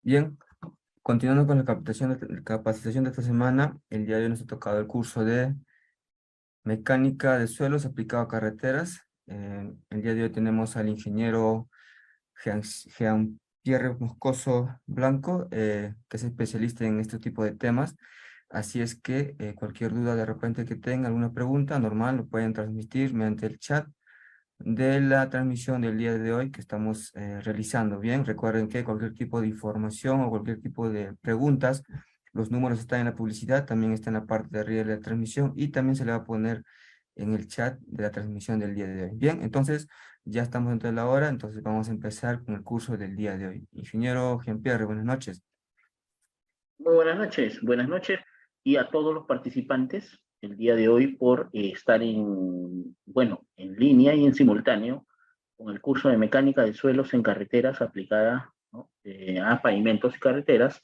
Bien, continuando con la capacitación de esta semana, el día de hoy nos ha tocado el curso de mecánica de suelos aplicado a carreteras. El día de hoy tenemos al ingeniero Jean-Pierre Moscoso Blanco, que es especialista en este tipo de temas. Así es que cualquier duda de repente que tenga, alguna pregunta, normal, lo pueden transmitir mediante el chat de la transmisión del día de hoy que estamos realizando. Bien, recuerden que cualquier tipo de información o cualquier tipo de preguntas, los números están en la publicidad, también está en la parte de arriba de la transmisión y también se le va a poner en el chat de la transmisión del día de hoy. Bien, entonces ya estamos dentro de la hora, entonces vamos a empezar con el curso del día de hoy. Ingeniero Jean-Pierre, buenas noches. Muy buenas noches y a todos los participantes el día de hoy por estar en línea y en simultáneo con el curso de mecánica de suelos en carreteras aplicada, ¿no? A pavimentos y carreteras.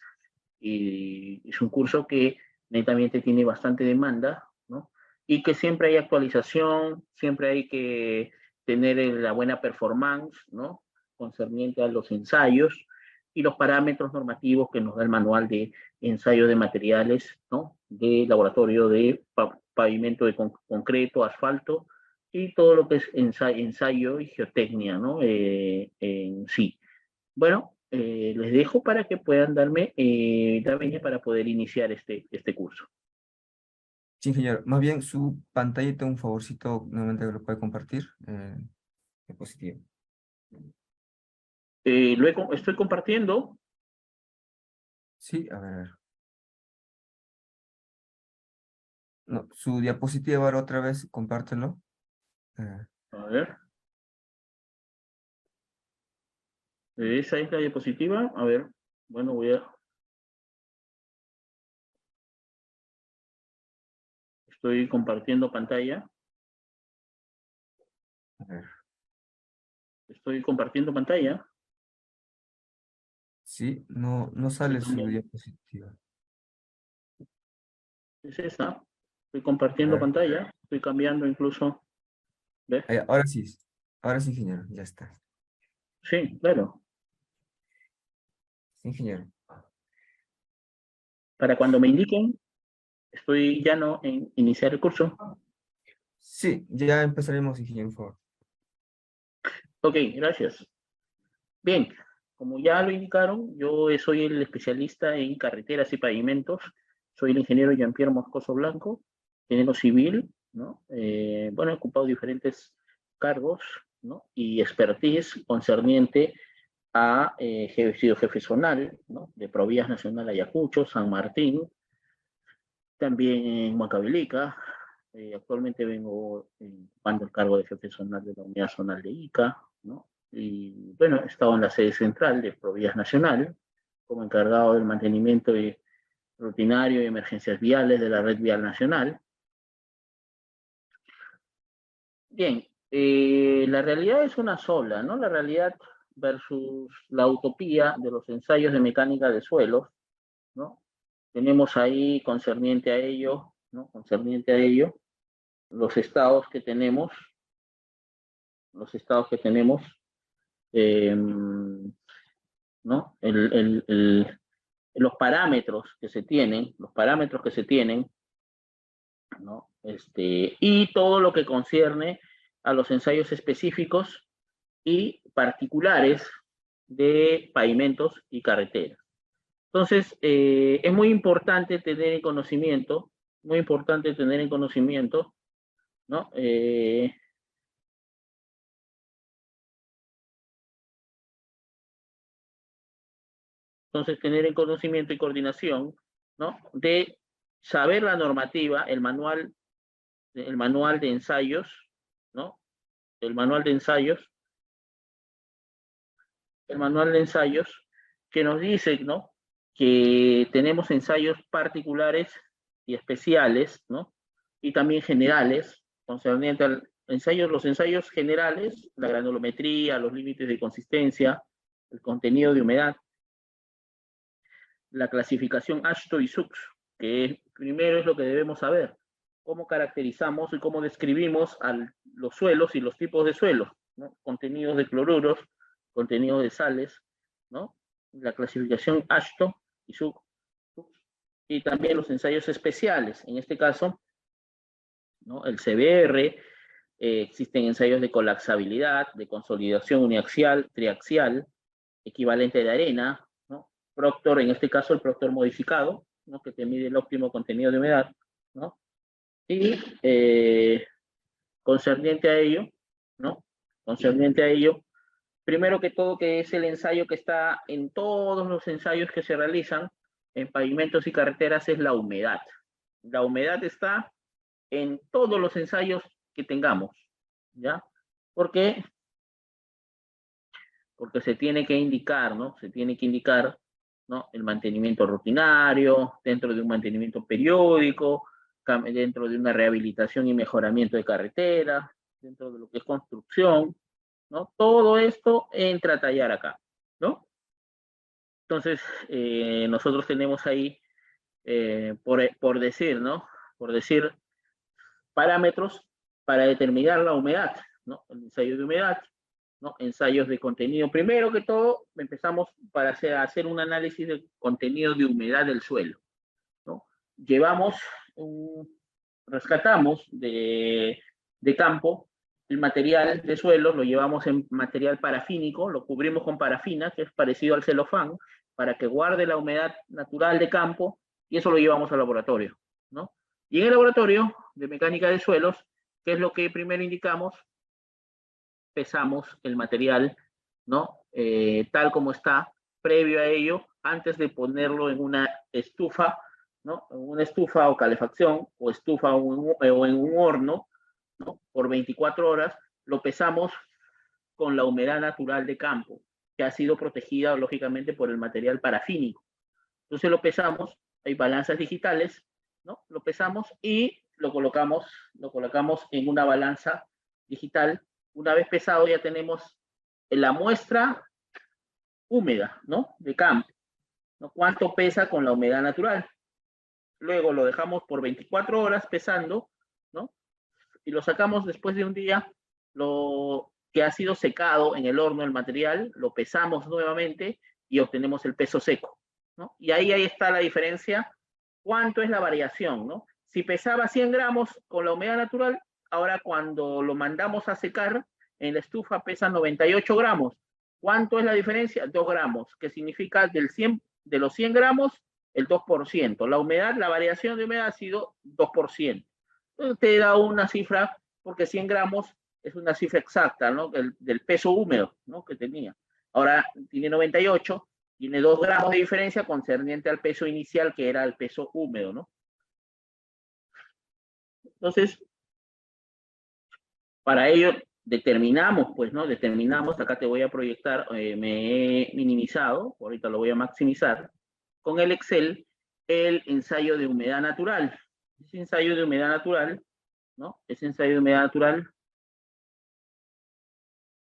Y es un curso que netamente tiene bastante demanda, ¿no? Y que siempre hay actualización, siempre hay que tener la buena performance, ¿no? Concerniente a los ensayos y los parámetros normativos que nos da el manual de ensayo de materiales, ¿no? De laboratorio de pavimento de concreto, asfalto y todo lo que es ensayo y geotecnia, ¿no? En sí. Bueno, les dejo para que puedan darme la venia para poder iniciar este curso. Sí, ingeniero, más bien su pantallita, un favorcito, nuevamente lo puede compartir. Diapositiva. Estoy compartiendo. Sí, a ver. No, su diapositiva ahora otra vez, compártelo. Eh, A ver, esa es la diapositiva. A ver, bueno, estoy compartiendo pantalla. a ver. Estoy compartiendo pantalla. Sí, no Estoy sale su cambiando. diapositiva. Es esa. Estoy A compartiendo ver. pantalla. Estoy cambiando incluso. ¿Ves? Ahora sí, ingeniero, ya está. Sí, claro. Sí, ingeniero. Para cuando me indiquen, estoy ya no en iniciar el curso. Sí, ya empezaremos, ingeniero, por favor. Ok, gracias. Bien, como ya lo indicaron, yo soy el especialista en carreteras y pavimentos. Soy el ingeniero Jean-Pierre Moscoso Blanco, ingeniero civil, ¿no? Bueno, he ocupado diferentes cargos, ¿no? Y expertise concerniente a, he sido jefe zonal, ¿no? De Provías Nacional Ayacucho, San Martín, también en Huancavelica. Actualmente vengo ocupando el cargo de jefe zonal de la unidad zonal de Ica, ¿no? Y bueno, he estado en la sede central de Provías Nacional como encargado del mantenimiento rutinario y emergencias viales de la red vial nacional. Bien, la realidad es una sola, ¿no? La realidad versus la utopía de los ensayos de mecánica de suelos, ¿no? Tenemos ahí concerniente a ello, ¿no? Concerniente a ello, los estados que tenemos, los estados que tenemos, eh, ¿no? Los parámetros que se tienen, ¿no? Y todo lo que concierne a los ensayos específicos y particulares de pavimentos y carreteras. Entonces, es muy importante tener en conocimiento, ¿no? Entonces, tener en conocimiento y coordinación, ¿no? De saber la normativa, el manual de ensayos, ¿no? El manual de ensayos, el manual de ensayos que nos dice, ¿no? Que tenemos ensayos particulares y especiales, ¿no? Y también generales, concerniente al ensayos, los ensayos generales, la granulometría, los límites de consistencia, el contenido de humedad, la clasificación ASHTO y SUX, que primero es lo que debemos saber, cómo caracterizamos y cómo describimos los suelos y los tipos de suelos, ¿no? Contenidos de cloruros, contenidos de sales, ¿no? la clasificación AASHTO y también los ensayos especiales. En este caso, ¿no? El CBR, existen ensayos de colapsabilidad, de consolidación uniaxial, triaxial, equivalente de arena, ¿no? Proctor, en este caso el Proctor modificado, ¿no? Que te mide el óptimo contenido de humedad, ¿no? Y concerniente a ello, ¿no? Concerniente a ello, primero que todo, que es el ensayo que está en todos los ensayos que se realizan en pavimentos y carreteras, es la humedad. La humedad está en todos los ensayos que tengamos, ¿ya? ¿Por qué? Porque se tiene que indicar, ¿no? Se tiene que indicar, ¿no? El mantenimiento rutinario, dentro de un mantenimiento periódico, dentro de una rehabilitación y mejoramiento de carretera, dentro de lo que es construcción, ¿no? Todo esto entra a tallar acá, ¿no? Entonces, nosotros tenemos ahí, por decir, ¿no? Por decir, parámetros para determinar la humedad, ¿no? El ensayo de humedad, ¿no? Ensayos de contenido. Primero que todo, empezamos para hacer un análisis del contenido de humedad del suelo, ¿no? Rescatamos de campo el material de suelo, lo llevamos en material parafínico, lo cubrimos con parafina, que es parecido al celofán, para que guarde la humedad natural de campo, y eso lo llevamos al laboratorio, ¿no? Y en el laboratorio de mecánica de suelos, ¿qué es lo que primero indicamos? Pesamos el material, ¿no? Tal como está, previo a ello, antes de ponerlo en una estufa, ¿no? En una estufa o calefacción, o estufa o en un horno, ¿no? Por 24 horas, lo pesamos con la humedad natural de campo, que ha sido protegida, lógicamente, por el material parafínico. Entonces lo pesamos, hay balanzas digitales, ¿no? Lo pesamos y lo colocamos en una balanza digital. Una vez pesado ya tenemos la muestra húmeda, ¿no? De campo, ¿no? ¿Cuánto pesa con la humedad natural? Luego lo dejamos por 24 horas pesando, ¿no? Y lo sacamos después de un día, lo que ha sido secado en el horno el material, lo pesamos nuevamente y obtenemos el peso seco, ¿no? Y ahí está la diferencia, cuánto es la variación, ¿no? Si pesaba 100 gramos con la humedad natural, ahora cuando lo mandamos a secar en la estufa pesa 98 gramos. ¿Cuánto es la diferencia? 2 gramos, que significa de los 100 gramos, el 2%. La humedad, la variación de humedad ha sido 2%. Entonces te da una cifra, porque 100 gramos es una cifra exacta, ¿no? Del peso húmedo, ¿no? Que tenía. Ahora tiene 98, tiene 2 gramos de diferencia concerniente al peso inicial, que era el peso húmedo, ¿no? Entonces, para ello determinamos, pues, ¿no? Determinamos, acá te voy a proyectar, me he minimizado, ahorita lo voy a maximizar, con el Excel, el ensayo de humedad natural. Ese ensayo de humedad natural, ¿no? Ese ensayo de humedad natural,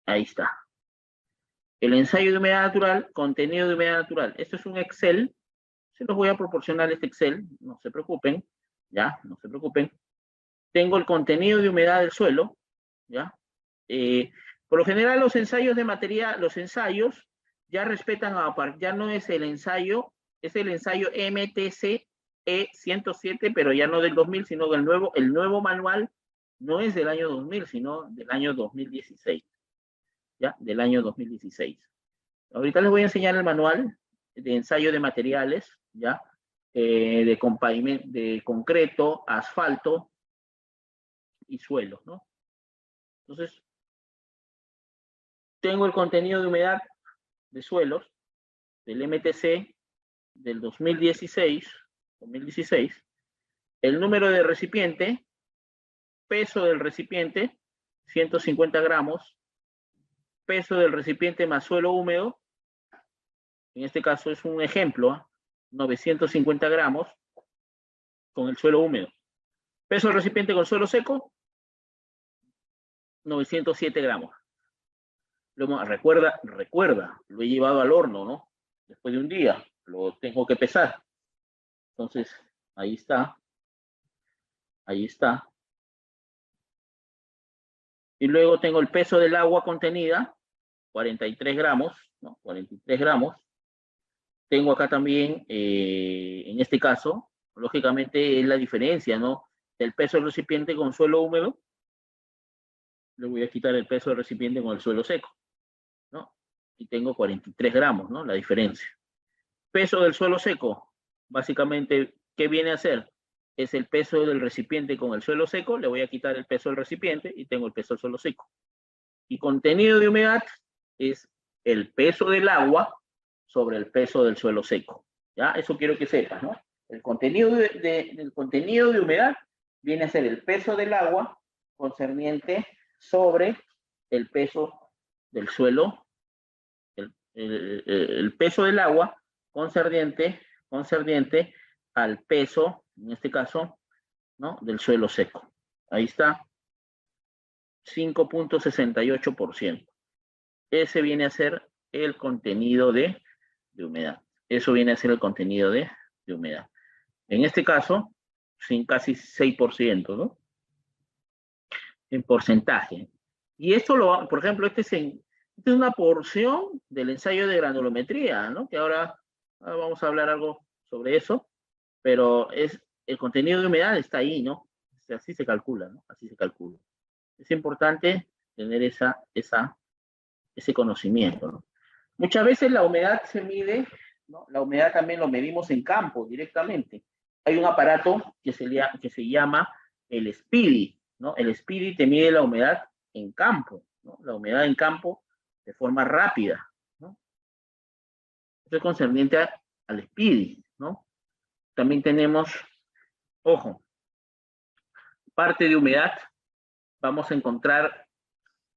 ahí está. El ensayo de humedad natural, contenido de humedad natural. Esto es un Excel, se los voy a proporcionar este Excel, no se preocupen, ¿ya? No se preocupen. Tengo el contenido de humedad del suelo, ¿ya? Por lo general los ensayos de materia, los ensayos ya respetan, ya no es el ensayo, es el ensayo MTC E107, pero ya no del 2000, sino del el nuevo manual no es del año 2000, sino del año 2016, ¿ya? Del año 2016. Ahorita les voy a enseñar el manual de ensayo de materiales, ¿ya? De concreto, asfalto y suelo, ¿no? Entonces, tengo el contenido de humedad de suelos del MTC del 2016, el número de recipiente, peso del recipiente, 150 gramos, peso del recipiente más suelo húmedo, en este caso es un ejemplo, 950 gramos con el suelo húmedo. Peso del recipiente con suelo seco, 907 gramos. Recuerda, lo he llevado al horno, ¿no? Después de un día, lo tengo que pesar. Entonces, ahí está. Ahí está. Y luego tengo el peso del agua contenida, 43 gramos, ¿no? 43 gramos. tengo acá también, en este caso, lógicamente es la diferencia, ¿no? Del peso del recipiente con suelo húmedo, le voy a quitar el peso del recipiente con el suelo seco, ¿no? Y tengo 43 gramos, ¿no? La diferencia. Peso del suelo seco, básicamente, ¿qué viene a ser? Es el peso del recipiente con el suelo seco, le voy a quitar el peso del recipiente y tengo el peso del suelo seco. Y contenido de humedad es el peso del agua sobre el peso del suelo seco. ¿Ya? Eso quiero que sepas, ¿no? El contenido el contenido de humedad viene a ser el peso del agua concerniente sobre el peso del suelo, el peso del agua concerniente al peso, en este caso, ¿no? Del suelo seco. Ahí está, 5.68%. Ese viene a ser el contenido de humedad. Eso viene a ser el contenido de humedad. En este caso, sin casi 6%, ¿no? En porcentaje. Y esto, por ejemplo, esta es una porción del ensayo de granulometría, ¿no? Que ahora vamos a hablar algo sobre eso, pero el contenido de humedad está ahí, ¿no? Así se calcula, ¿no? Así se calcula. Es importante tener ese conocimiento, ¿no? Muchas veces la humedad se mide, ¿no? La humedad también lo medimos en campo directamente. Hay un aparato que se llama el SPIDI, ¿no? El SPIDI te mide la humedad en campo, ¿no? La humedad en campo de forma rápida, ¿no? Eso es concerniente al SPIDI, ¿no? También tenemos, ojo, parte de humedad, vamos a encontrar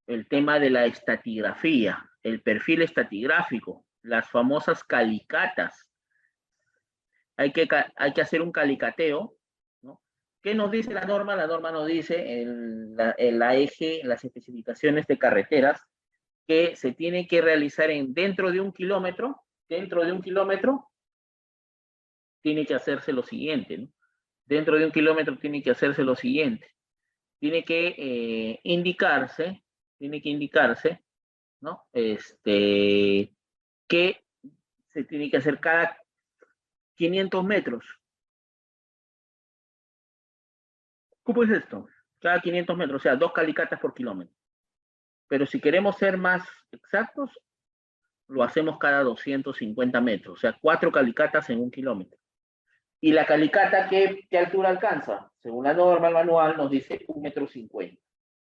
el tema de la estatigrafía, el perfil estratigráfico, las famosas calicatas. Hay que hacer un calicateo, ¿no? ¿Qué nos dice la norma? La norma nos dice en la eje, en las especificaciones de carreteras, que se tiene que realizar dentro de un kilómetro, tiene que hacerse lo siguiente, ¿no? Dentro de un kilómetro tiene que hacerse lo siguiente. Tiene que indicarse, ¿no? Que se tiene que hacer cada 500 metros. ¿Cómo es esto? Cada 500 metros, o sea, 2 calicatas por kilómetro. Pero si queremos ser más exactos, lo hacemos cada 250 metros, o sea, 4 calicatas en un kilómetro. ¿Y la calicata qué altura alcanza? Según la norma, el manual nos dice 1,50 m.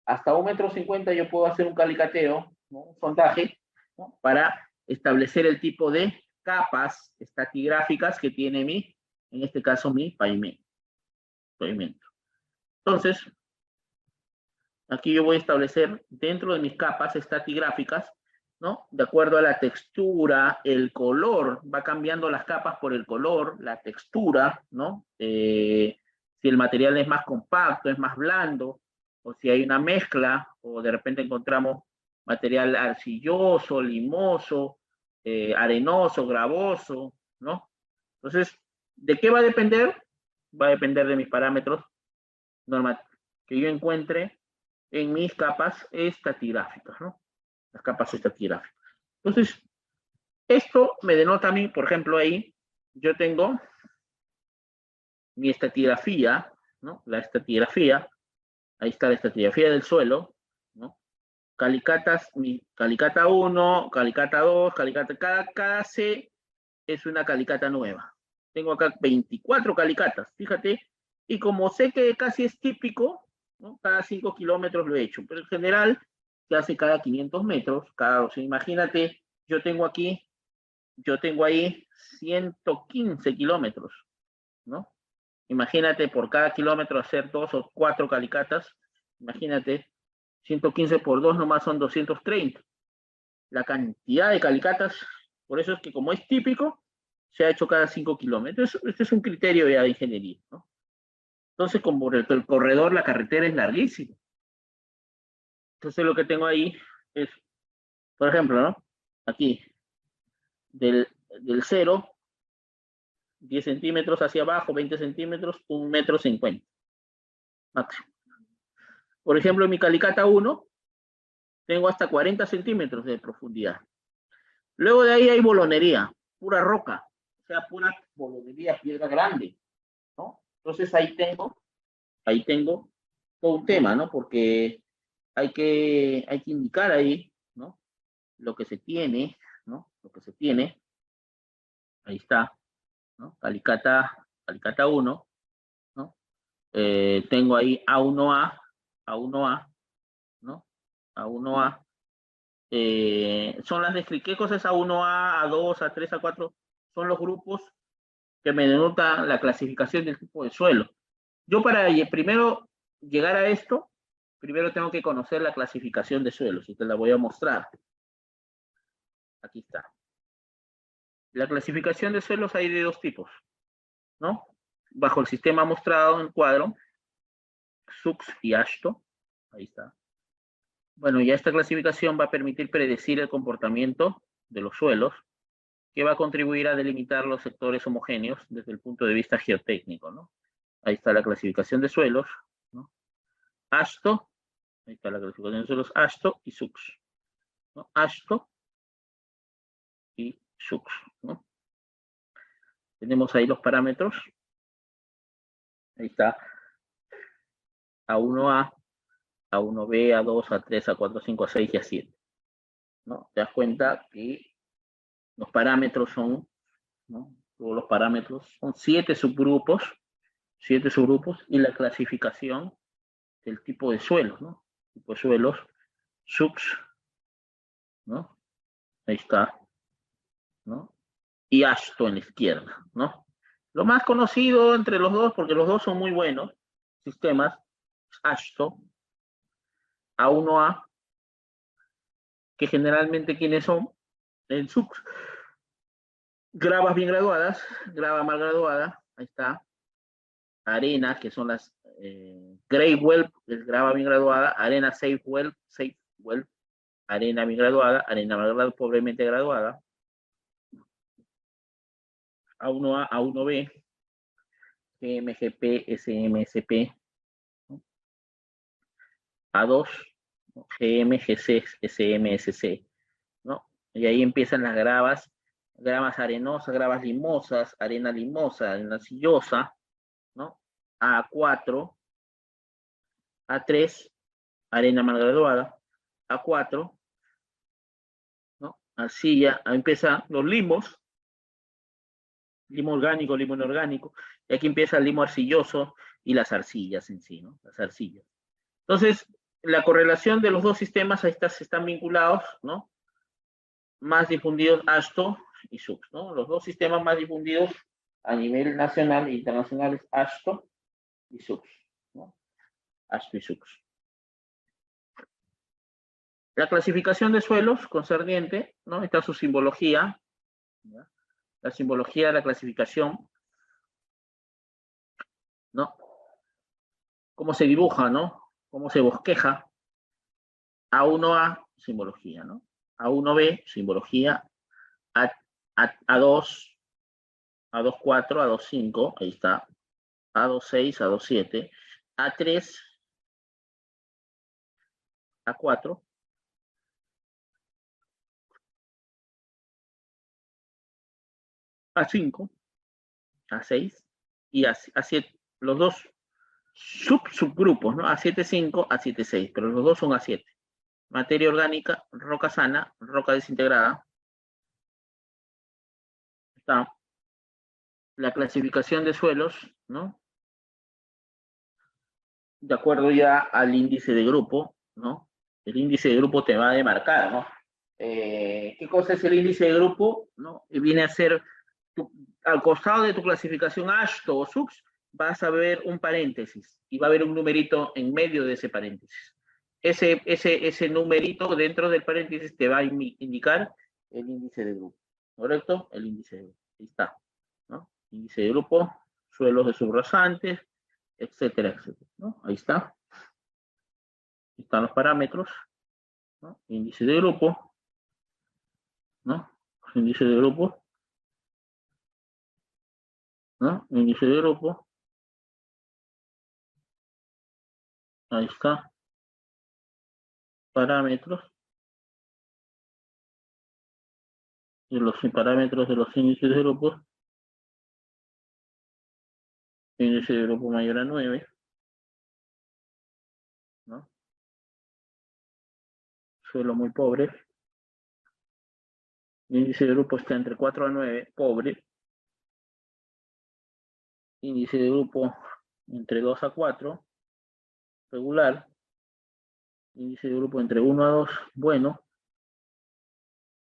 Hasta 1,50 m yo puedo hacer un calicateo, ¿no? Un sondaje, ¿no? Para establecer el tipo de capas estratigráficas que tiene en este caso, mi pavimento. Entonces, aquí yo voy a establecer dentro de mis capas estratigráficas, ¿no? De acuerdo a la textura, el color, va cambiando las capas por el color, la textura, ¿no? Si el material es más compacto, es más blando, o si hay una mezcla, o de repente encontramos material arcilloso, limoso, arenoso, gravoso, ¿no? Entonces, ¿de qué va a depender? Va a depender de mis parámetros normativos que yo encuentre en mis capas estratigráficas, ¿no? Las capas estratigráficas. Entonces, esto me denota a mí, por ejemplo, ahí, yo tengo mi estratigrafía, ¿no? La estratigrafía, ahí está la estratigrafía del suelo, ¿no? Calicatas, mi calicata 1, calicata 2, cada C es una calicata nueva. Tengo acá 24 calicatas, fíjate, y como sé que casi es típico, ¿no? Cada 5 kilómetros lo he hecho, pero en general se hace cada 500 metros, o sea, imagínate, yo tengo ahí 115 kilómetros, ¿no? Imagínate por cada kilómetro hacer 2 o 4 calicatas, imagínate, 115 por 2 nomás son 230. La cantidad de calicatas, por eso es que como es típico, se ha hecho cada 5 kilómetros. Este es un criterio ya de ingeniería, ¿no? Entonces, como el corredor, la carretera es larguísima. Entonces, lo que tengo ahí es, por ejemplo, ¿no? Aquí, del 0, 10 centímetros hacia abajo, 20 centímetros, 1,50 m máximo. Por ejemplo, en mi calicata 1, tengo hasta 40 centímetros de profundidad. Luego de ahí hay bolonería. pura roca, o sea, pura boliviana, piedra grande, ¿no? Entonces ahí tengo todo un tema, ¿no? Porque hay que indicar ahí, ¿no? Lo que se tiene, ¿no? Lo que se tiene, ahí está, ¿no? Calicata 1, ¿no? Tengo ahí A1A, ¿no? A1A. Son las ¿qué cosa es A1A, A2, A3, A4? Son los grupos que me denotan la clasificación del tipo de suelo. Yo para primero llegar a esto, primero tengo que conocer la clasificación de suelos y te la voy a mostrar. Aquí está. La clasificación de suelos hay de dos tipos, ¿no? Bajo el sistema mostrado en el cuadro, SUX y ASHTO. Ahí está. Bueno, ya esta clasificación va a permitir predecir el comportamiento de los suelos, que va a contribuir a delimitar los sectores homogéneos desde el punto de vista geotécnico, ¿no? Ahí está la clasificación de suelos, ¿no? ASHTO, ahí está la clasificación de suelos, ASHTO y SUX, ¿no? ASHTO y SUX, ¿no? Tenemos ahí los parámetros. Ahí está A1A, A1B, A2, A3, A4, A5, A6 y A7, ¿no? Te das cuenta que los parámetros son, ¿no? Todos los parámetros son 7 subgrupos, y la clasificación del tipo de suelos, ¿no? Tipo de suelos, SUX, ¿no? Ahí está, ¿no? Y ASHTO en la izquierda, ¿no? Lo más conocido entre los dos, porque los dos son muy buenos sistemas, ASHTO, A1A, que generalmente ¿quiénes son? En SUX, gravas bien graduadas, grava mal graduada, ahí está, arena, que son las Grey Whelp, es grava bien graduada, arena Safe Whelp, arena bien graduada, arena mal graduada, pobremente graduada, A1A, A1B, GMGP, SMSP, ¿no? A2, GMGC, SMSC, ¿no? Y ahí empiezan las gravas arenosas, gravas limosas, arena limosa, arena sillosa, ¿no? A4, A3, arena mal graduada, A4, ¿no? Así ya empiezan los limos, limo orgánico, limo inorgánico, y aquí empieza el limo arcilloso y las arcillas en sí, ¿no? Las arcillas. Entonces, la correlación de los dos sistemas ahí están vinculados, ¿no? Más difundidos ASHTO y SUX, ¿no? Los dos sistemas más difundidos a nivel nacional e internacional es ASHTO y SUX, ¿no? ASHTO y SUX. La clasificación de suelos concerniente, ¿no? Está su simbología, ¿ya? La simbología de la clasificación, ¿no? Cómo se dibuja, ¿no? Cómo se bosqueja. A1A, simbología, ¿no? A1B, simbología. A2, A24, A25, ahí está. A26, A27, A3, A4, A5, A6 y A7, los dos subgrupos, ¿no? A75, A76, pero los dos son A7. Materia orgánica, roca sana, roca desintegrada. Está la clasificación de suelos, ¿no? De acuerdo ya al índice de grupo, ¿no? El índice de grupo te va a demarcar, ¿no? ¿Qué cosa es el índice de grupo? ¿No? Y viene a ser, al costado de tu clasificación ASHTO o SUX, vas a ver un paréntesis y va a haber un numerito en medio de ese paréntesis. Ese numerito dentro del paréntesis te va a indicar el índice de grupo, ¿correcto? El índice de grupo, ahí está, ¿no? Índice de grupo, suelos de subrasantes, etcétera, etcétera, ¿no? Ahí está. Ahí están los parámetros, ¿no? Índice de grupo, ¿no? Índice de grupo, ¿no? Índice de grupo, ahí está. Parámetros, de los parámetros de los índices de grupos. Índice de grupo mayor a 9, ¿no? Suelo muy pobre. Índice de grupo está entre 4 a 9, pobre. Índice de grupo entre 2 a 4, regular. Índice de grupo entre 1 a 2, bueno.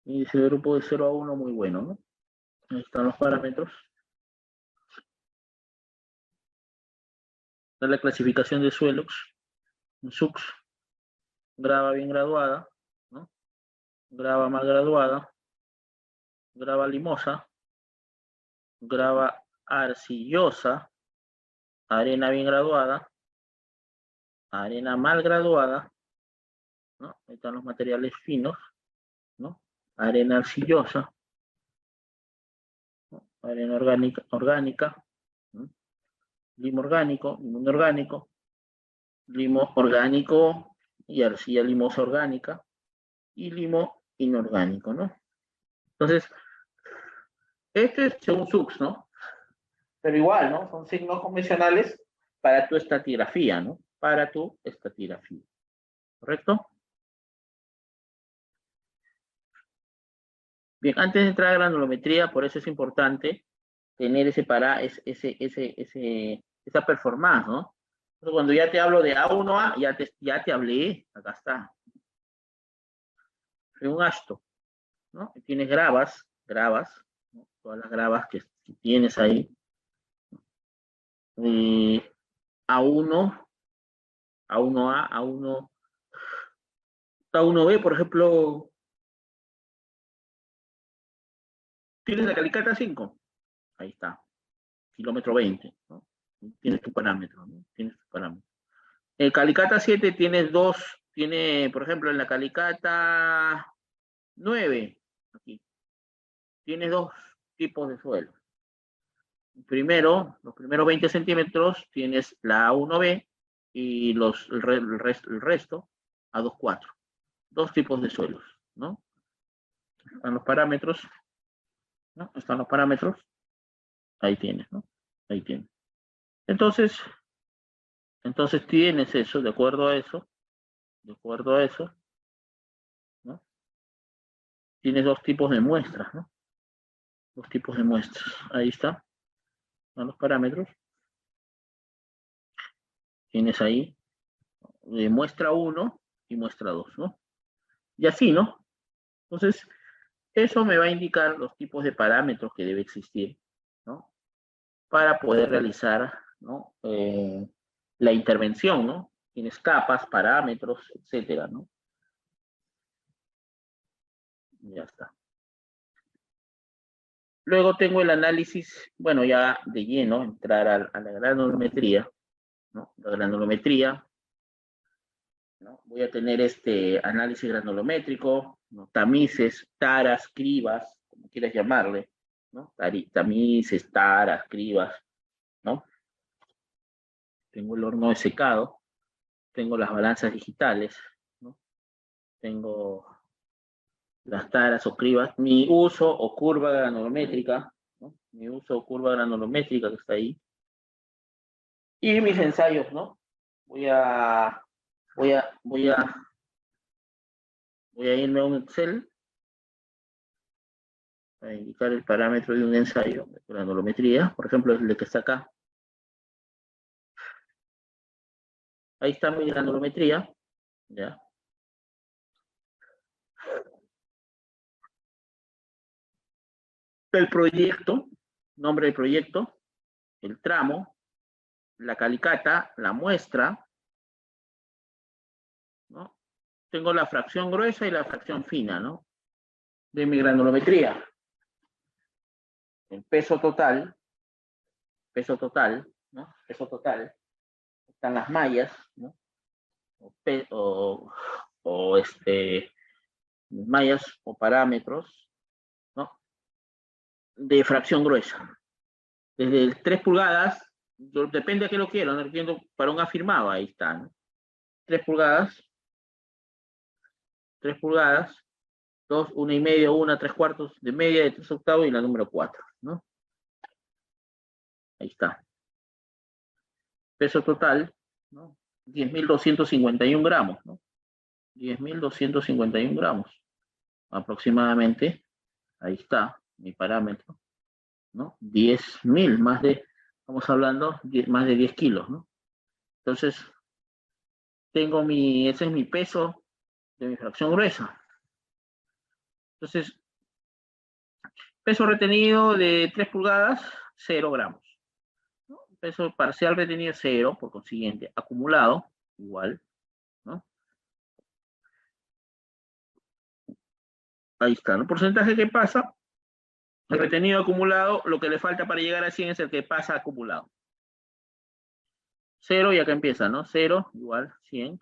Índice de grupo de 0 a 1, muy bueno, ¿no? Ahí están los parámetros. Está la clasificación de suelos. SUX, grava bien graduada, ¿no? Grava mal graduada, grava limosa, grava arcillosa, arena bien graduada, arena mal graduada, ¿no? Ahí están los materiales finos, ¿no? Arena arcillosa, ¿no? Arena orgánica, ¿no? Limo orgánico, limo inorgánico, limo orgánico y arcilla limosa orgánica, y limo inorgánico, ¿no? Entonces, este es según SUX, ¿no? Pero igual, ¿no? Son signos convencionales para tu estratigrafía, ¿no? Para tu estratigrafía, ¿correcto? Bien, antes de entrar a granulometría, por eso es importante tener esa performance, ¿no? Entonces, cuando ya te hablo de A1A, ya te hablé, acá está. Es un asto, ¿no? Tienes gravas, ¿no? Todas las gravas que tienes ahí. A1, A1A, A1B, por ejemplo, tienes la calicata 5, ahí está, kilómetro 20, ¿no? Tienes tu parámetro, ¿no? Tienes tu parámetro. En calicata 7 tienes por ejemplo, en la calicata 9, aquí, tienes dos tipos de suelo. Primero, los primeros 20 centímetros tienes la A1B y el resto A24. Dos tipos de suelos, ¿no? Están los parámetros, ¿no? Están los parámetros. Ahí tienes, ¿no? Ahí tienes. Entonces tienes eso, de acuerdo a eso, ¿no? Tienes dos tipos de muestras, ¿no? Dos tipos de muestras. Ahí está. Están los parámetros. Tienes ahí muestra 1 y muestra 2, ¿no? Y así, ¿no? Entonces, eso me va a indicar los tipos de parámetros que debe existir, ¿no? Para poder realizar, ¿no? La intervención, ¿no? Tienes capas, parámetros, etcétera, ¿no? Ya está. Luego tengo el análisis, bueno, ya de lleno, entrar a la granulometría, ¿no? La granulometría, ¿no? Voy a tener este análisis granulométrico, ¿no? Tamices, taras, cribas, como quieras llamarle, ¿no? Tamices, taras, cribas, ¿no? Tengo el horno de secado, tengo las balanzas digitales, ¿no? Tengo las taras o cribas, mi uso o curva granulométrica, ¿no? Mi uso o curva granulométrica que está ahí. Y mis ensayos, ¿no? Voy a irme a un Excel para indicar el parámetro de un ensayo de granulometría, por ejemplo, el que está acá. Ahí está mi granulometría, ¿ya? El proyecto, nombre del proyecto, el tramo, la calicata, la muestra, ¿no? Tengo la fracción gruesa y la fracción fina, ¿no? De mi granulometría. El peso total, ¿no? Peso total. Están las mallas, ¿no? Mallas o parámetros, ¿no? De fracción gruesa. Desde el 3 pulgadas, depende a qué lo quiero, no entiendo para un afirmado, ahí está, ¿no? 3 pulgadas, 2, 1,5, 1, 3/4 de media de 3/8 y la número 4, ¿no? Ahí está. Peso total, ¿no? 10.251 gramos, ¿no? 10.251 gramos, aproximadamente. Ahí está mi parámetro, ¿no? 10.000, estamos hablando, más de 10 kilos, ¿no? Entonces, ese es mi peso de mi fracción gruesa. Entonces, peso retenido de 3 pulgadas, 0 gramos. ¿No? Peso parcial retenido, 0, por consiguiente. Acumulado, igual, ¿no? Ahí está, ¿no? Porcentaje que pasa, el retenido acumulado, lo que le falta para llegar a 100 es el que pasa acumulado. 0 y acá empieza, ¿no? 0 igual 100.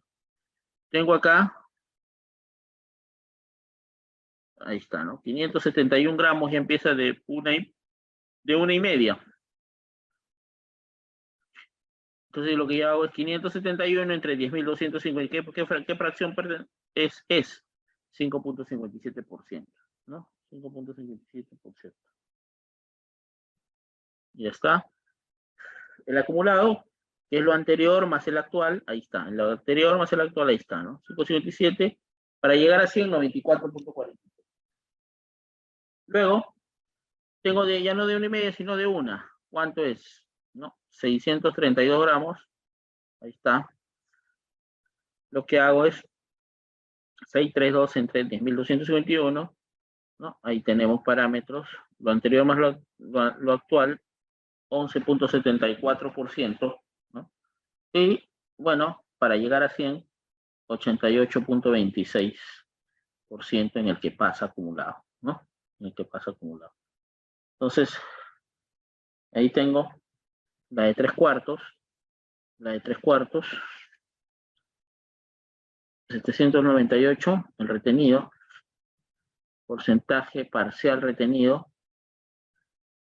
Tengo acá, ahí está, ¿no? 571 gramos, ya empieza de 1,5. Entonces lo que yo hago es 571 entre 10.250. ¿Qué fracción es? 5.57%, ¿no? 5.57%. Ya está. El acumulado, que es lo anterior más el actual, ahí está. Lo anterior más el actual, ahí está, ¿no? 5.57 para llegar a 100, 94.40. Luego, tengo ya no de 1,5, sino de 1. ¿Cuánto es? ¿No? 632 gramos. Ahí está. Lo que hago es 632 entre 10.251, ¿no? Ahí tenemos parámetros. Lo anterior más lo actual, 11.74%, ¿no? Y, bueno, para llegar a 100, 88.26% en el que pasa acumulado, ¿no? En el que pasa acumulado. Entonces, ahí tengo la de 3/4, la de 3/4, 798, el retenido, porcentaje parcial retenido,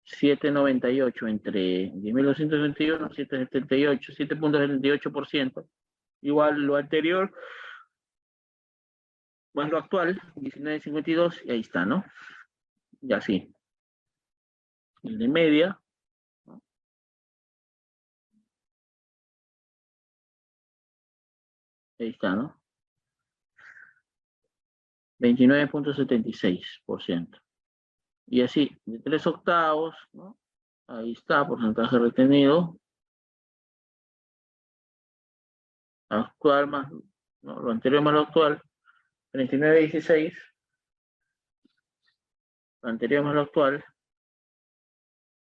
7,98 entre 10.221, 7,78, 7.78%, igual lo anterior, más lo actual, 19,52, y ahí está, ¿no? Y así. El de media, ¿no? Ahí está, ¿no? 29.76%. Y así, de 3/8, ¿no? Ahí está, porcentaje retenido. Actual más, ¿no? Lo anterior más lo actual, 39,16. Lo anterior más lo actual,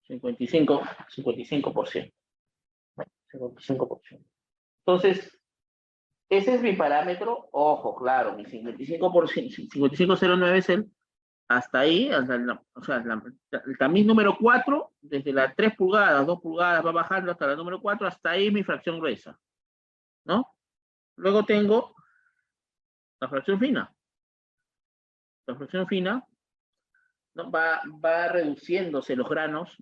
55%. 55%. Entonces, ese es mi parámetro. Ojo, claro, mi 55%, 55,09 es el, hasta ahí, o sea, el tamiz número 4, desde las 3 pulgadas, 2 pulgadas, va bajando hasta la número 4, hasta ahí mi fracción gruesa, ¿no? Luego tengo la fracción fina. La fracción fina, ¿no? Va reduciéndose los granos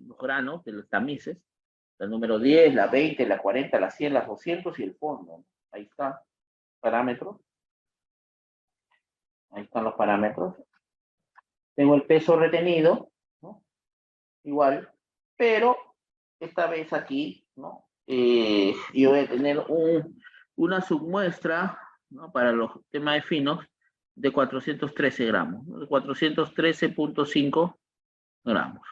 de los tamices, la número 10, la 20, la 40, la 100, las 200 y el fondo. Ahí está, parámetros. Ahí están los parámetros. Tengo el peso retenido, ¿no? Igual, pero esta vez aquí, ¿no? Yo voy a tener una submuestra, ¿no? Para los temas de finos de 413 gramos, ¿no? De 413.5 gramos.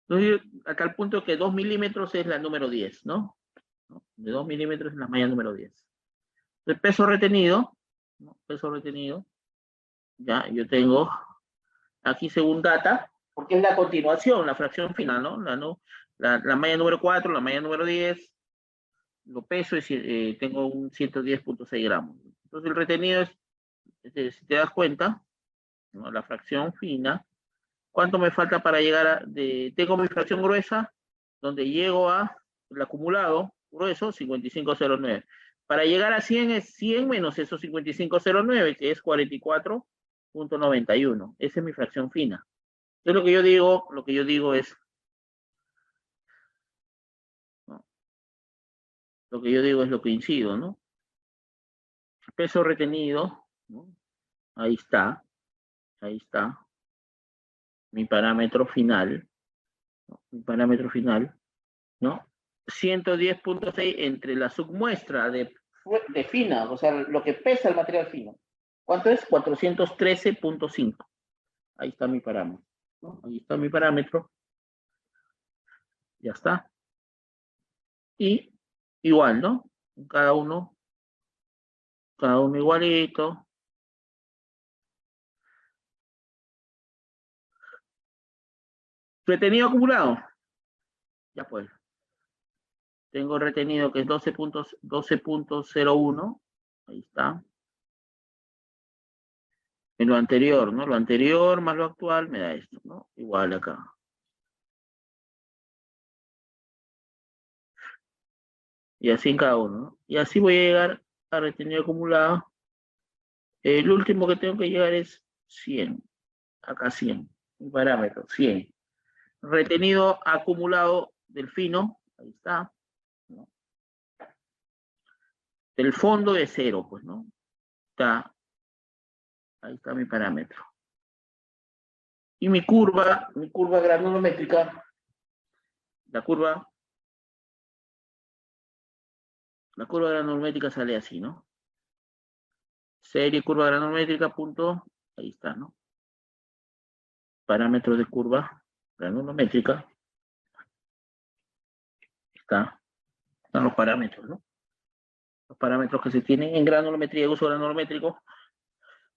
Entonces, acá el punto que 2 milímetros es la número 10, ¿no? De 2 milímetros es la malla número 10. El peso retenido, ¿no? Peso retenido, ya, yo tengo aquí según data, porque es la continuación, la fracción final, ¿no? La malla número 4, la malla número 10, lo peso y tengo un 110.6 gramos. Entonces el retenido es, si te das cuenta, ¿no? La fracción fina, ¿cuánto me falta para llegar tengo mi fracción gruesa, donde llego a el acumulado grueso, 55,09. Para llegar a 100 es 100 menos esos 55,09, que es 44.91. Esa es mi fracción fina. Entonces lo que yo digo es, ¿no? Lo que yo digo es lo que incido, ¿no? peso retenido, ¿no? Ahí está, mi parámetro final, ¿no? Mi parámetro final, ¿no? 110.6 entre la submuestra de fina, o sea, lo que pesa el material fino. ¿Cuánto es? 413.5. Ahí está mi parámetro, ¿no? Ahí está mi parámetro. Ya está. Y igual, ¿no? Cada uno igualito. Retenido acumulado. Ya pues. Tengo retenido que es 12.01. Ahí está. En lo anterior, ¿no? Lo anterior más lo actual me da esto, ¿no? Igual acá. Y así en cada uno, ¿no? Y así voy a llegar a retenido acumulado. El último que tengo que llegar es 100. Acá 100. Un parámetro, 100. Retenido acumulado del fino. Ahí está. ¿No? Del fondo de 0, pues, ¿no? Está. Ahí está mi parámetro. Y mi curva granulométrica, la curva granulométrica sale así, ¿no? Serie curva granulométrica, punto, ahí está, ¿no? Parámetros de curva granulométrica. Están los parámetros, ¿no? Los parámetros que se tienen en granulometría, uso granulométrico.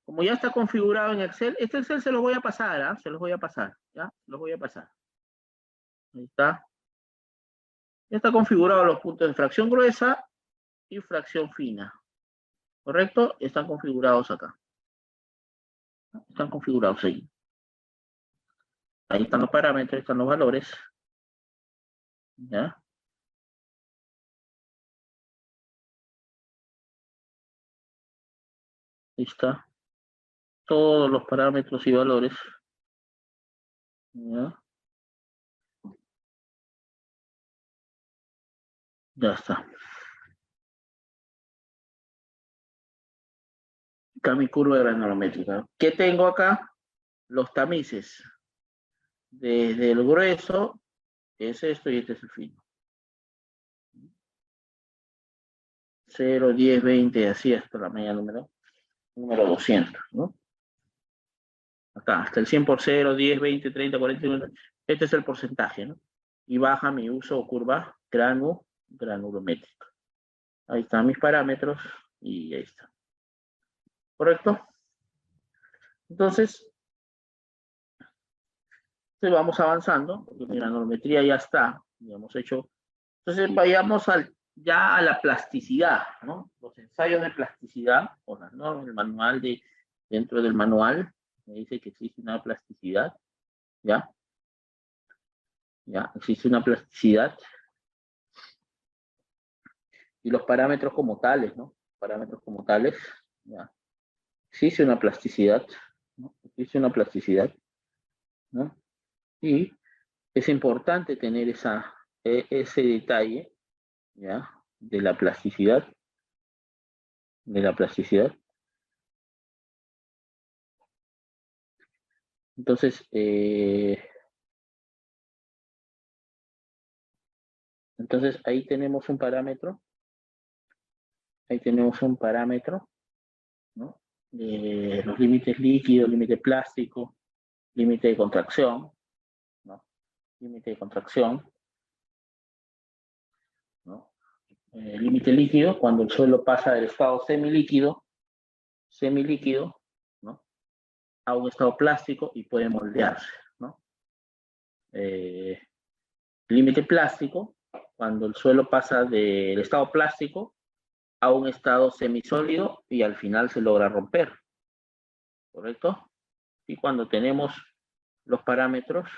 Como ya está configurado en Excel, este Excel se los voy a pasar, ¿ah? Se los voy a pasar, ¿ya? Los voy a pasar. Ahí está. Ya está configurado los puntos de fracción gruesa y fracción fina. ¿Correcto? Están configurados acá. Están configurados ahí. Ahí están los parámetros, están los valores. ¿Ya? Ahí está. Todos los parámetros y valores. ¿Ya? Ya está. Acá mi curva granulométrica. ¿Qué tengo acá? Los tamices. Desde el grueso es esto y este es el fino. 0, 10, 20, así hasta la media número 200, ¿no? Acá, hasta el 100 por 0, 10, 20, 30, 40, 50. Este es el porcentaje, ¿no? Y baja mi uso o curva granulométrica. Ahí están mis parámetros y ahí está. ¿Correcto? Entonces, vamos avanzando, porque mi granulometría ya está, ya hemos hecho. Entonces, vayamos ya a la plasticidad, ¿no? Los ensayos de plasticidad, o las normas, el manual dentro del manual, me dice que existe una plasticidad, ¿ya? Ya, existe una plasticidad. Y los parámetros como tales, ¿no? Parámetros como tales, ¿ya? Existe una plasticidad, ¿no? Existe una plasticidad, ¿no? Y es importante tener ese detalle, ¿ya? De la plasticidad. Entonces, ahí tenemos un parámetro. ¿No? Los límites líquidos, límite plástico, límite de contracción, ¿no? Límite de contracción, ¿no? Límite líquido, cuando el suelo pasa del estado semilíquido, ¿no? A un estado plástico y puede moldearse, ¿no? Límite plástico, cuando el suelo pasa del estado plástico a un estado semisólido y al final se logra romper, ¿correcto? Y cuando tenemos los parámetros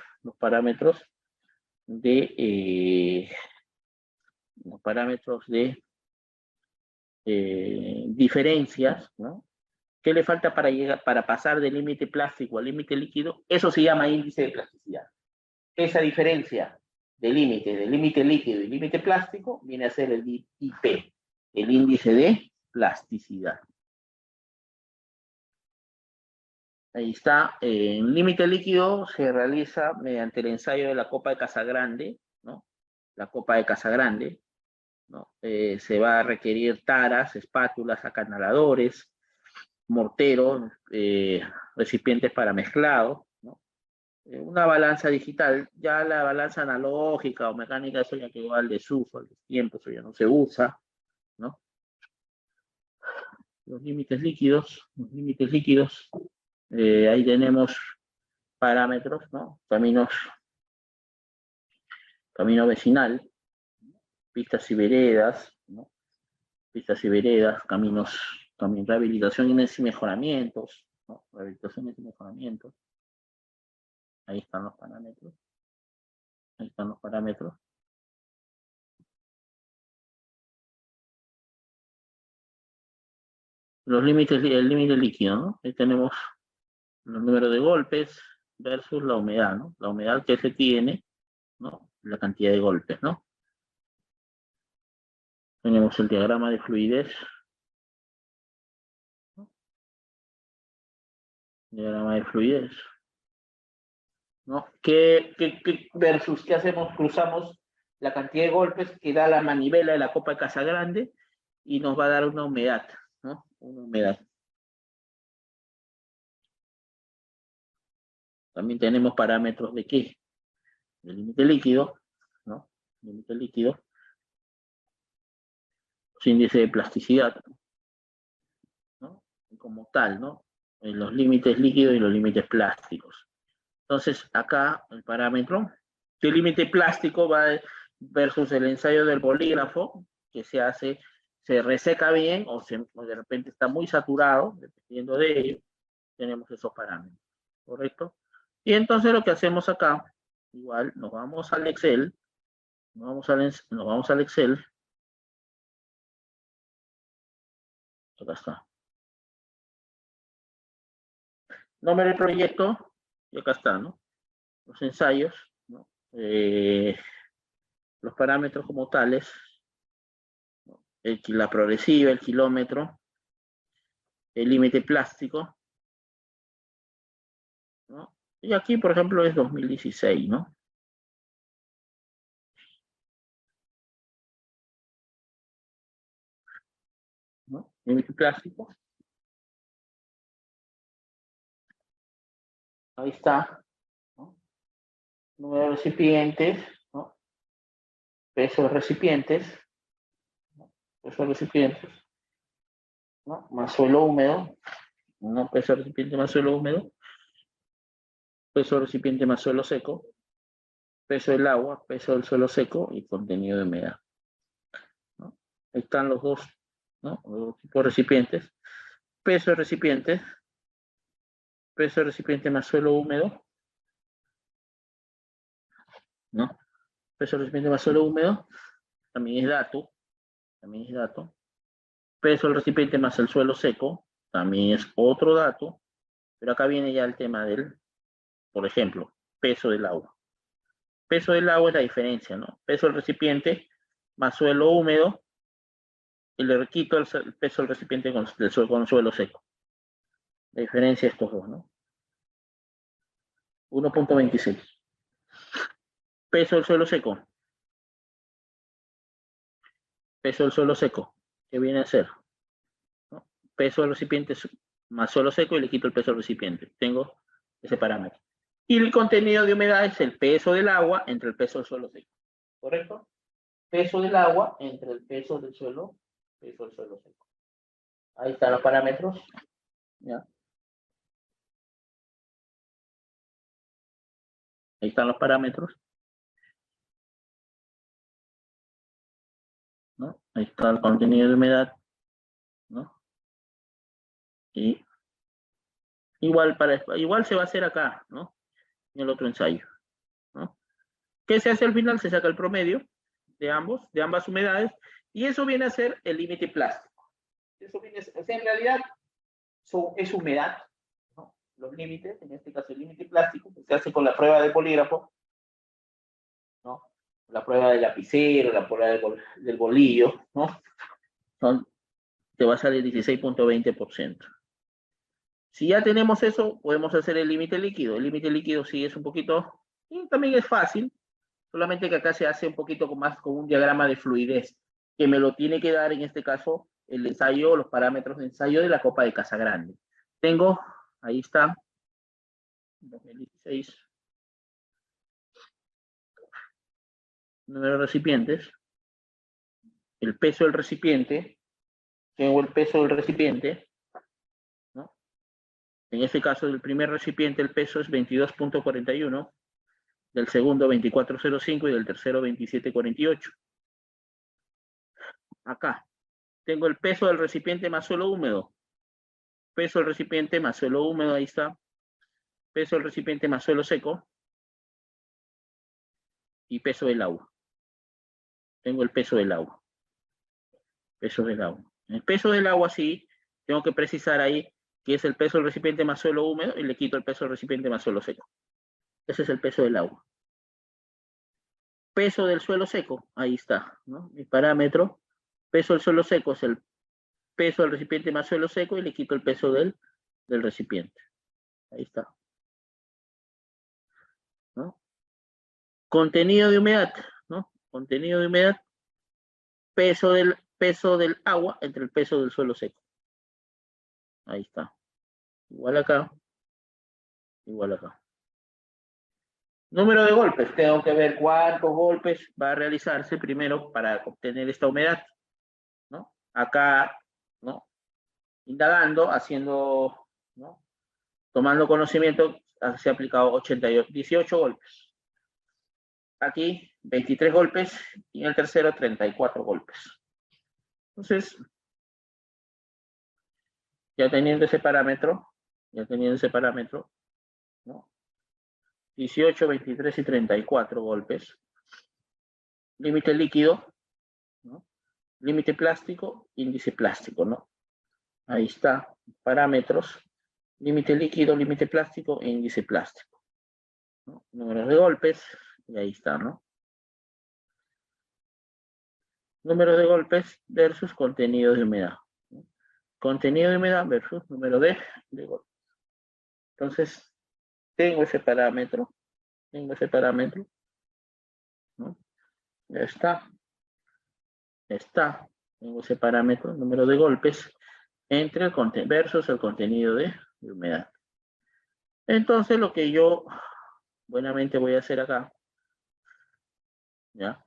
de diferencias, ¿no? ¿Qué le falta para pasar del límite plástico al límite líquido? Eso se llama índice de plasticidad. Esa diferencia de límite líquido y límite plástico viene a ser el IP, el índice de plasticidad. Ahí está. El límite líquido se realiza mediante el ensayo de la copa de Casagrande, ¿no? La copa de Casagrande, ¿no? Se va a requerir taras, espátulas, acanaladores, morteros, recipientes para mezclado, ¿no? Una balanza digital, ya la balanza analógica o mecánica, eso ya quedó al desuso, al tiempo, eso ya no se usa, ¿no? Los límites líquidos, ahí tenemos parámetros, ¿no? Camino vecinal, pistas y veredas, ¿no? Pistas y veredas, rehabilitaciones y mejoramientos, ¿no? Rehabilitaciones y mejoramientos. Ahí están los parámetros. Ahí están los parámetros. El límite líquido, ¿no? Ahí tenemos los números de golpes versus la humedad, ¿no? La humedad que se tiene, ¿no? La cantidad de golpes, ¿no? Tenemos el diagrama de fluidez. ¿No? Diagrama de fluidez. ¿No? Versus qué hacemos? Cruzamos la cantidad de golpes que da la manivela de la copa de Casagrande y nos va a dar una humedad, ¿no? Una humedad. También tenemos parámetros de ¿qué? Del límite líquido, ¿no? Límite líquido. Su índice de plasticidad, ¿no? Como tal, ¿no? En los límites líquidos y los límites plásticos. Entonces, acá el parámetro, el límite plástico va versus el ensayo del bolígrafo, que se reseca bien o de repente está muy saturado, dependiendo de ello, tenemos esos parámetros, ¿correcto? Y entonces lo que hacemos acá, igual, nos vamos al Excel, acá está. Nombre del proyecto, y acá está, ¿no? Los ensayos, ¿no? Los parámetros como tales, ¿no? La progresiva, el kilómetro, el límite plástico, ¿no? Y aquí, por ejemplo, es 2016, ¿no? ¿No? Límite plástico. Ahí está, ¿no? Número de recipientes, ¿no? Peso de recipientes, ¿no? Peso de recipientes, ¿no? Más suelo húmedo, ¿no? Peso de recipiente más suelo húmedo, peso de recipiente más suelo seco, peso del agua, peso del suelo seco y contenido de humedad, ¿no? Ahí están los dos, ¿no? Los dos tipos de recipientes. Peso de recipiente más suelo húmedo, ¿no? Peso de recipiente más suelo húmedo, también es dato, Peso del recipiente más el suelo seco, también es otro dato, pero acá viene ya el tema del, por ejemplo, peso del agua. Peso del agua es la diferencia, ¿no? Peso del recipiente más suelo húmedo, y le quito el peso del recipiente con suelo seco. La diferencia de estos dos, ¿no? 1.26. Peso del suelo seco. Peso del suelo seco. ¿Qué viene a ser? ¿No? Peso del recipiente más suelo seco y le quito el peso del recipiente. Tengo ese parámetro. Y el contenido de humedad es el peso del agua entre el peso del suelo seco. ¿Correcto? Peso del agua entre el peso del suelo seco. Ahí están los parámetros. ¿Ya? Ahí están los parámetros. ¿No? Ahí está el contenido de humedad, ¿no? Y igual se va a hacer acá, ¿no? En el otro ensayo, ¿no? ¿Qué se hace al final? Se saca el promedio de ambas humedades, y eso viene a ser el límite plástico. O sea, en realidad es humedad, ¿no? Los límites, en este caso el límite plástico, que se hace con la prueba de bolígrafo, ¿no? La prueba del lapicero, la prueba del bolillo, ¿no? Te va a salir 16.20%. Si ya tenemos eso, podemos hacer el límite líquido. El límite líquido sí es un poquito, y también es fácil, solamente que acá se hace un poquito más con un diagrama de fluidez, que me lo tiene que dar en este caso el ensayo, los parámetros de ensayo de la Copa de Casagrande. Tengo, ahí está, 2016, número de recipientes, el peso del recipiente, tengo el peso del recipiente, ¿no? En este caso del primer recipiente el peso es 22.41, del segundo 24.05 y del tercero 27.48. Acá tengo el peso del recipiente más suelo húmedo, peso del recipiente más suelo húmedo, ahí está, peso del recipiente más suelo seco y peso del agua. Tengo el peso del agua. Peso del agua. El peso del agua sí, tengo que precisar ahí que es el peso del recipiente más suelo húmedo y le quito el peso del recipiente más suelo seco. Ese es el peso del agua. Peso del suelo seco, ahí está, ¿no? Mi parámetro, peso del suelo seco es el peso del recipiente más suelo seco y le quito el peso del recipiente. Ahí está. ¿No? Contenido de humedad, ¿no? Contenido de humedad, peso del agua entre el peso del suelo seco. Ahí está. Igual acá, igual acá. Número de golpes, tengo que ver cuántos golpes va a realizarse primero para obtener esta humedad, ¿no? Acá, ¿no? Indagando, haciendo, ¿no? Tomando conocimiento, se ha aplicado 18 golpes. Aquí, 23 golpes y en el tercero, 34 golpes. Entonces, ya teniendo ese parámetro, ¿no? 18, 23 y 34 golpes. Límite líquido, ¿no? Límite plástico, índice plástico, ¿no? Ahí está, parámetros, límite líquido, límite plástico e índice plástico, ¿no? Números de golpes, y ahí está, ¿no? Número de golpes versus contenido de humedad, ¿no? Contenido de humedad versus número de golpes. Entonces, tengo ese parámetro, ¿no? Ya está, tengo ese parámetro, número de golpes, entre el versus el contenido de humedad. Entonces, lo que yo buenamente voy a hacer acá, ¿ya?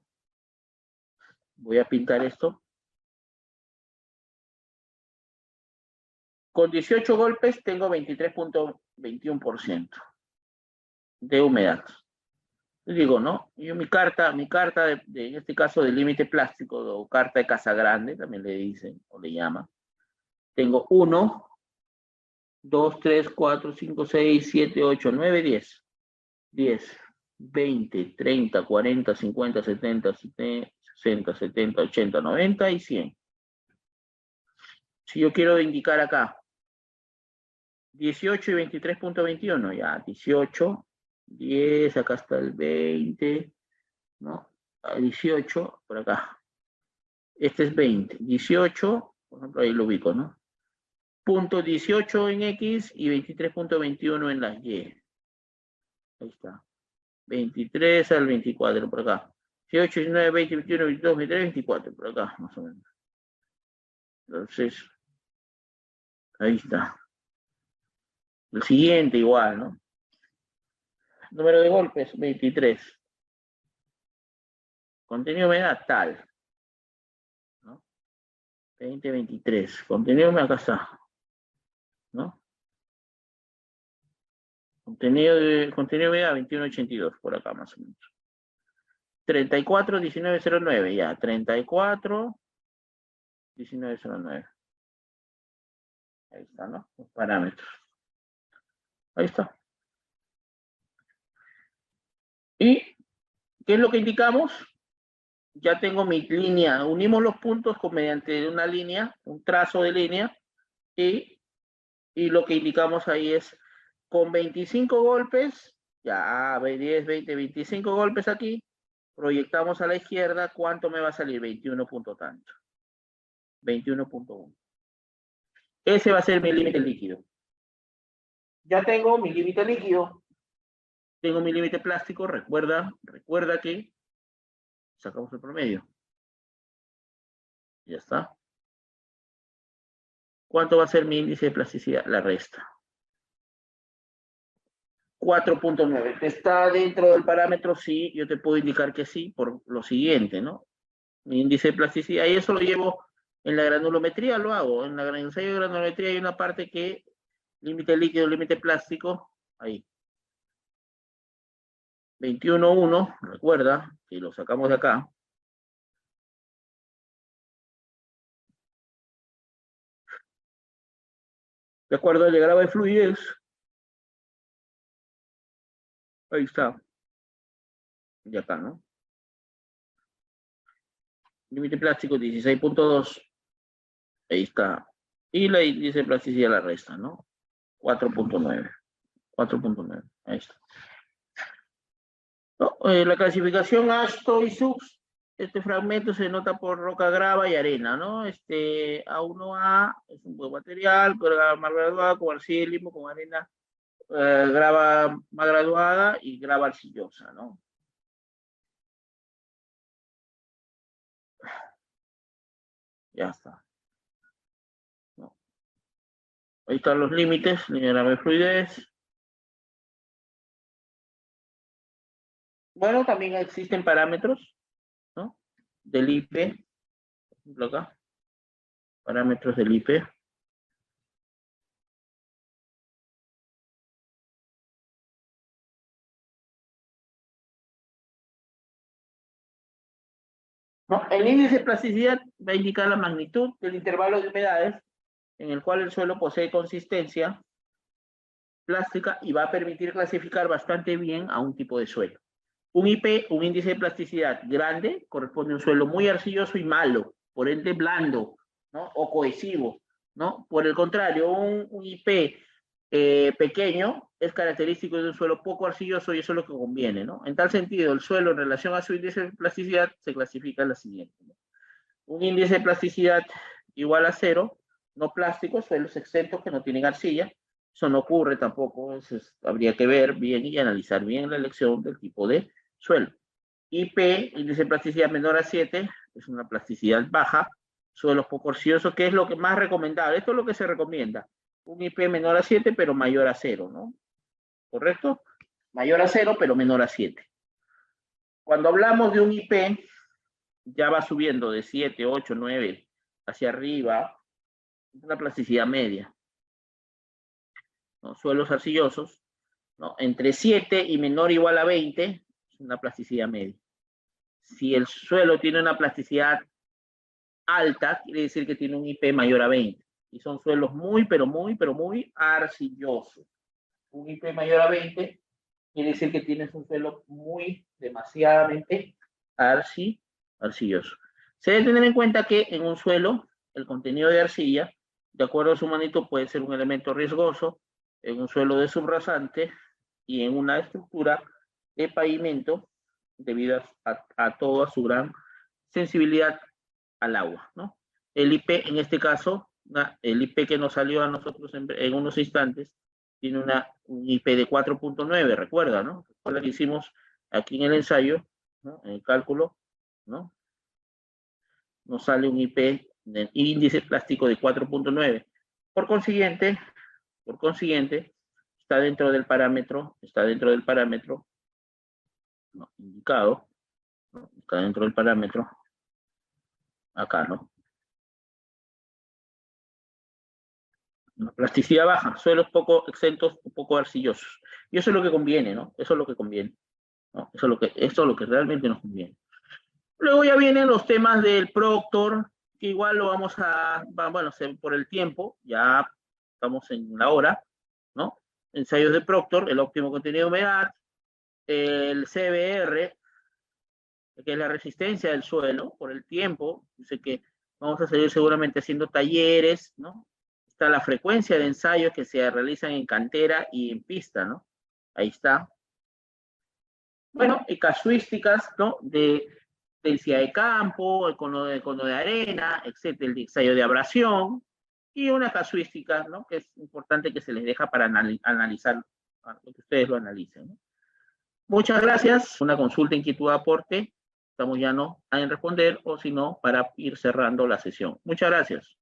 Voy a pintar esto. Con 18 golpes tengo 23.21% de humedad. Les digo, ¿no? Yo mi carta en este caso de límite plástico, o carta de Casagrande, también le dicen, o le llaman. Tengo 1, 2, 3, 4, 5, 6, 7, 8, 9, 10. 10, 20, 30, 40, 50, 70, 60, 70, 80, 90 y 100. Si yo quiero indicar acá 18 y 23.21, ya 18, 10, acá está el 20, ¿no? 18, por acá. Este es 20, 18, por ejemplo, ahí lo ubico, ¿no? Punto 18 en X y 23.21 en las Y. Ahí está. 23 al 24, por acá. 18, 19, 20, 21, 22, 23, 24, por acá, más o menos. Entonces, ahí está. El siguiente igual, ¿no? Número de golpes, 23. Contenido de humedad, tal. ¿No? 20, 23. Contenido de humedad, acá está. ¿No? Contenido de humedad, 21.82, por acá más o menos. 34, 19.09, ya. 34, 19.09. Ahí está, ¿no? Los parámetros. Ahí está. ¿Y qué es lo que indicamos? Ya tengo mi línea. Unimos los puntos mediante una línea, un trazo de línea, y lo que indicamos ahí es con 25 golpes, ya 10, 20, 25 golpes aquí, proyectamos a la izquierda, ¿cuánto me va a salir? 21 punto tanto. 21.1. Ese va a ser mi límite líquido. Ya tengo mi límite líquido, tengo mi límite plástico, recuerda que sacamos el promedio. Ya está. ¿Cuánto va a ser mi índice de plasticidad? La resta. 4.9. ¿Está dentro del parámetro? Sí, yo te puedo indicar que sí, por lo siguiente, ¿no? Mi índice de plasticidad, y eso lo llevo en la granulometría, lo hago. En la ensayo de granulometría hay una parte que límite líquido, límite plástico, ahí. 21.1, recuerda, si lo sacamos de acá. De acuerdo al diagrama de fluidez, ahí está. Y acá, ¿no? Límite plástico 16.2, ahí está. Y la índice de plasticidad la resta, ¿no? 4.9. 4.9, ahí está. ¿No? La clasificación Asto y Sux, este fragmento se nota por roca, grava y arena, ¿no? A1A es un buen material, pero más graduada, con arcilla y limo, con arena, grava más graduada y grava arcillosa, ¿no? Ya está. ¿No? Ahí están los límites, diagrama de fluidez. Bueno, también existen parámetros, ¿no? Del IP, por ejemplo acá, parámetros del IP. ¿No? El índice de plasticidad va a indicar la magnitud del intervalo de humedades en el cual el suelo posee consistencia plástica y va a permitir clasificar bastante bien a un tipo de suelo. Un IP, un índice de plasticidad grande, corresponde a un suelo muy arcilloso y malo, por ende blando, ¿no? O cohesivo, ¿no? Por el contrario, un IP pequeño es característico de un suelo poco arcilloso y eso es lo que conviene, ¿no? En tal sentido, el suelo en relación a su índice de plasticidad se clasifica en la siguiente, ¿no? Un índice de plasticidad igual a 0, no plásticos, suelos exentos que no tienen arcilla. Eso no ocurre tampoco, habría que ver bien y analizar bien la elección del tipo de suelo. IP, índice de plasticidad menor a 7, es una plasticidad baja, suelos poco arcillosos, que es lo que más recomendable. Esto es lo que se recomienda. Un IP menor a 7, pero mayor a 0, ¿no? ¿Correcto? Mayor a 0, pero menor a 7. Cuando hablamos de un IP, ya va subiendo de 7, 8, 9 hacia arriba, una plasticidad media, ¿no? Suelos arcillosos, ¿no? Entre 7 y menor o igual a 20, es una plasticidad media. Si el suelo tiene una plasticidad alta, quiere decir que tiene un IP mayor a 20. Y son suelos muy, pero muy arcillosos. Un IP mayor a 20 quiere decir que tienes un suelo muy, demasiadamente arcilloso. Se debe tener en cuenta que en un suelo, el contenido de arcilla, de acuerdo a su magnitud, puede ser un elemento riesgoso, en un suelo de subrasante y en una estructura de pavimento, debido a toda su gran sensibilidad al agua, ¿no? El IP, en este caso, el IP que nos salió a nosotros en unos instantes, tiene un IP de 4.9, recuerda, ¿no? Recuerda que hicimos aquí en el ensayo, ¿no? En el cálculo, ¿no? Nos sale un IP de índice plástico de 4.9. Por consiguiente, está dentro del parámetro, ¿no? Indicado, ¿no? Está dentro del parámetro, acá, ¿no? Plasticidad baja, suelos poco exentos o poco arcillosos. Y eso es lo que conviene, ¿no? Eso es lo que conviene, ¿no? Eso es lo que realmente nos conviene. Luego ya vienen los temas del Proctor, que igual lo vamos a, bueno, por el tiempo, ya estamos en la hora, ¿no? Ensayos de Proctor, el óptimo contenido de humedad, el CBR, que es la resistencia del suelo por el tiempo. Dice que vamos a seguir seguramente haciendo talleres, ¿no? Está la frecuencia de ensayos que se realizan en cantera y en pista, ¿no? Ahí está. Bueno, y casuísticas, ¿no? De densidad de campo, el cono de arena, etcétera, el ensayo de abrasión, y una casuística, ¿no? Que es importante que se les deja para analizar, para que ustedes lo analicen, ¿no? Muchas gracias. Una consulta, inquietud, aporte. Estamos ya no en responder, o si no, para ir cerrando la sesión. Muchas gracias.